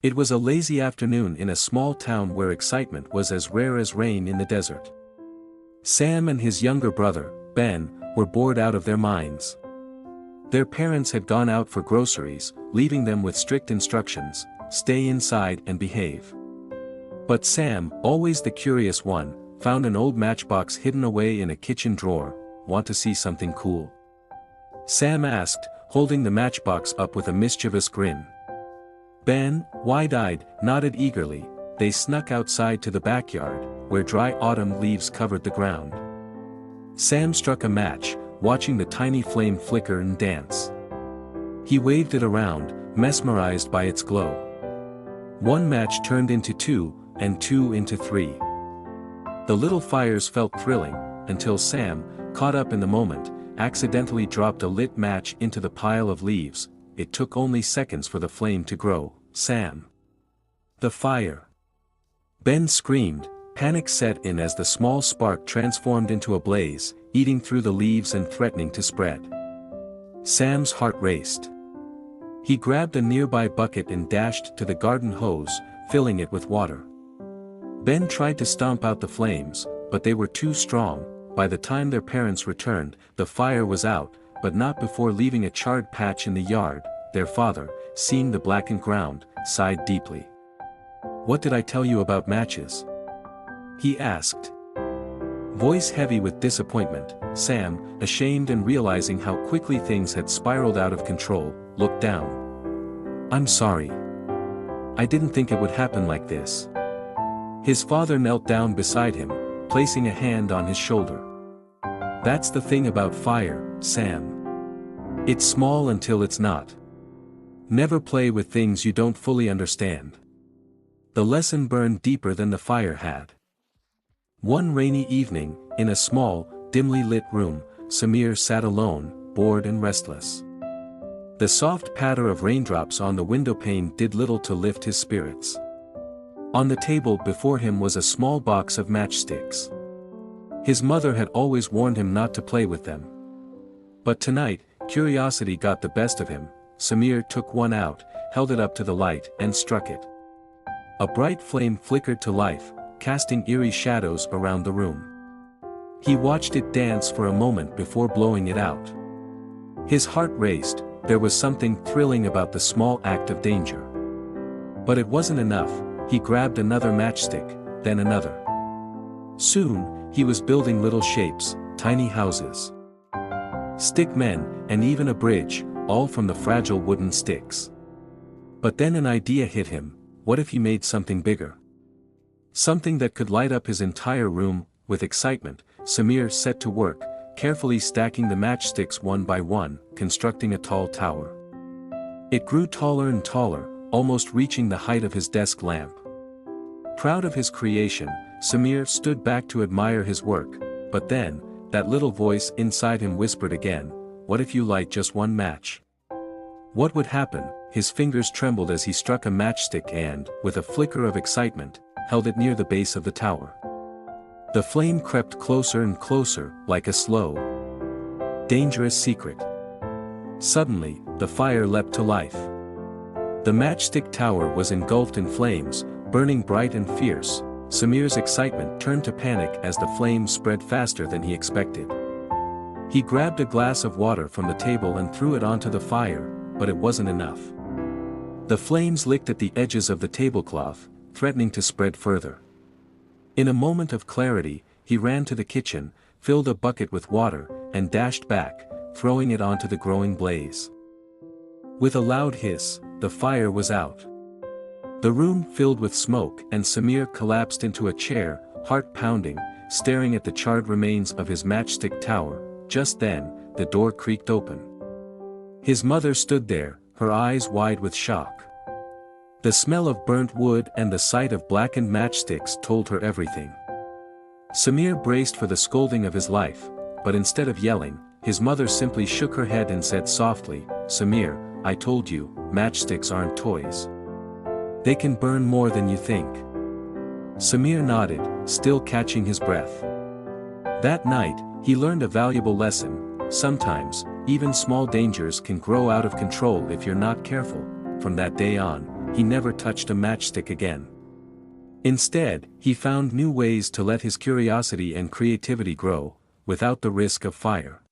It was a lazy afternoon in a small town where excitement was as rare as rain in the desert. Sam and his younger brother, Ben, were bored out of their minds. Their parents had gone out for groceries, leaving them with strict instructions: stay inside and behave. But Sam, always the curious one, found an old matchbox hidden away in a kitchen drawer. Want to see something cool? Sam asked, holding the matchbox up with a mischievous grin. Ben, wide-eyed, nodded eagerly. They snuck outside to the backyard, where dry autumn leaves covered the ground. Sam struck a match, watching the tiny flame flicker and dance. He waved it around, mesmerized by its glow. One match turned into two, and two into three. The little fires felt thrilling, until Sam, caught up in the moment, accidentally dropped a lit match into the pile of leaves. It took only seconds for the flame to grow. Sam. The fire. Ben screamed. Panic set in as the small spark transformed into a blaze, eating through the leaves and threatening to spread. Sam's heart raced. He grabbed a nearby bucket and dashed to the garden hose, filling it with water. Ben tried to stomp out the flames, but they were too strong. By the time their parents returned, the fire was out, but not before leaving a charred patch in the yard. Their father, seeing the blackened ground, sighed deeply. "What did I tell you about matches?" he asked. Voice heavy with disappointment, Sam, ashamed and realizing how quickly things had spiraled out of control, looked down. "I'm sorry. I didn't think it would happen like this." His father knelt down beside him, placing a hand on his shoulder. "That's the thing about fire, Sam. It's small until it's not. Never play with things you don't fully understand." The lesson burned deeper than the fire had. One rainy evening, in a small, dimly lit room, Samir sat alone, bored and restless. The soft patter of raindrops on the windowpane did little to lift his spirits. On the table before him was a small box of matchsticks. His mother had always warned him not to play with them. But tonight, curiosity got the best of him. Samir took one out, held it up to the light, and struck it. A bright flame flickered to life, casting eerie shadows around the room. He watched it dance for a moment before blowing it out. His heart raced. There was something thrilling about the small act of danger. But it wasn't enough. He grabbed another matchstick, then another. Soon, he was building little shapes, tiny houses, stick men, and even a bridge, all from the fragile wooden sticks. But then an idea hit him. What if he made something bigger? Something that could light up his entire room. With excitement, Samir set to work, carefully stacking the matchsticks one by one, constructing a tall tower. It grew taller and taller, almost reaching the height of his desk lamp. Proud of his creation, Samir stood back to admire his work, but then, that little voice inside him whispered again, "What if you light just one match?" What would happen? His fingers trembled as he struck a matchstick and, with a flicker of excitement, held it near the base of the tower. The flame crept closer and closer, like a slow, dangerous secret. Suddenly, the fire leapt to life. The matchstick tower was engulfed in flames, burning bright and fierce. Samir's excitement turned to panic as the flames spread faster than he expected. He grabbed a glass of water from the table and threw it onto the fire, but it wasn't enough. The flames licked at the edges of the tablecloth, threatening to spread further. In a moment of clarity, he ran to the kitchen, filled a bucket with water, and dashed back, throwing it onto the growing blaze. With a loud hiss, the fire was out. The room filled with smoke and Samir collapsed into a chair, heart pounding, staring at the charred remains of his matchstick tower. Just then, the door creaked open. His mother stood there, her eyes wide with shock. The smell of burnt wood and the sight of blackened matchsticks told her everything. Samir braced for the scolding of his life, but instead of yelling, his mother simply shook her head and said softly, "Samir, I told you, matchsticks aren't toys. They can burn more than you think." Samir nodded, still catching his breath. That night, he learned a valuable lesson. Sometimes, even small dangers can grow out of control if you're not careful. From that day on, he never touched a matchstick again. Instead, he found new ways to let his curiosity and creativity grow, without the risk of fire.